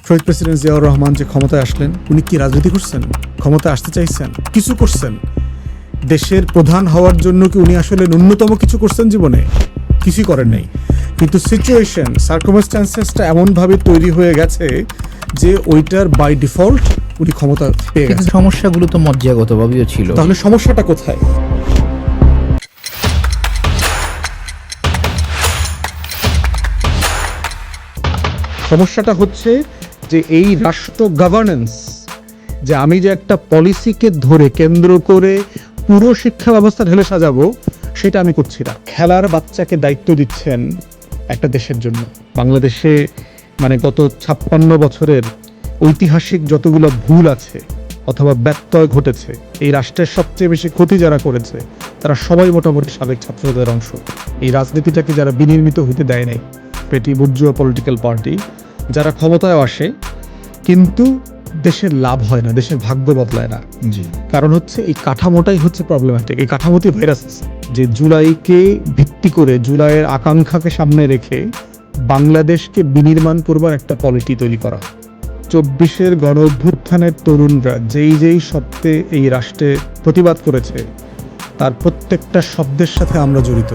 শহীদ president Ziaur Rahman যে ক্ষমতায় আসলেন, উনি কি রাজনীতি করছেন? ক্ষমতায় আসতে চাইছেন? কিছু করছেন? দেশের প্রধান হওয়ার জন্য কি উনি আসলে ন্যূনতম কিছু করছেন জীবনে? কিছুই করেন নাই। কিন্তু সিচুয়েশন, সার্কামস্ট্যান্সেসটা এমনভাবে তৈরি হয়ে গেছে যে ওইটার বাই ডিফল্ট উনি ক্ষমতা পেয়ে কিন্তু গেছেন। সমস্যাগুলো তো মজ্জাগতভাবেও ছিল। তাহলে সমস্যাটা কোথায়? সমস্যাটা হচ্ছে যে এই রাষ্ট্র গভর্নেন্স, যে আমি যে একটা পলিসিকে ধরে কেন্দ্র করে পুরো শিক্ষা ব্যবস্থা ঢেলে সাজাবো, সেটা আমি করছি না। খেলার বাচ্চাকে দায়িত্ব দিচ্ছেন একটা দেশের জন্য। বাংলাদেশে মানে গত 56 বছরের ঐতিহাসিক যতগুলো ভুল আছে অথবা ব্যত্যয় ঘটেছে, এই রাষ্ট্রের সবচেয়ে বেশি ক্ষতি যারা করেছে তারা সবাই মোটামুটি সাবেক ছাত্রদের অংশ। এই রাজনীতিটাকে যারা বিনির্মিত হইতে দেয় নাই, পেটি বুর্জুয়া পলিটিক্যাল পার্টি, যারা ক্ষমতায় আসে কিন্তু দেশের লাভ হয় না, দেশের ভাগ্য বদলায় না। জি, কারণ হচ্ছে এই কাঠামোটাই হচ্ছে প্রবলেম্যাটিক। এই কাঠামোতে ভাইরাস আছে, যে জুলাইকে ভিত্তি করে, জুলাইয়ের আকাঙ্ক্ষাকে সামনে রেখে বাংলাদেশকে বিনির্মাণ করবার একটা পলিটি তৈরি করা। 24-এর গণ অভ্যুত্থানের তরুণরা যেই শব্দে এই রাষ্ট্রে প্রতিবাদ করেছে, তার প্রত্যেকটা শব্দের সাথে আমরা জড়িত।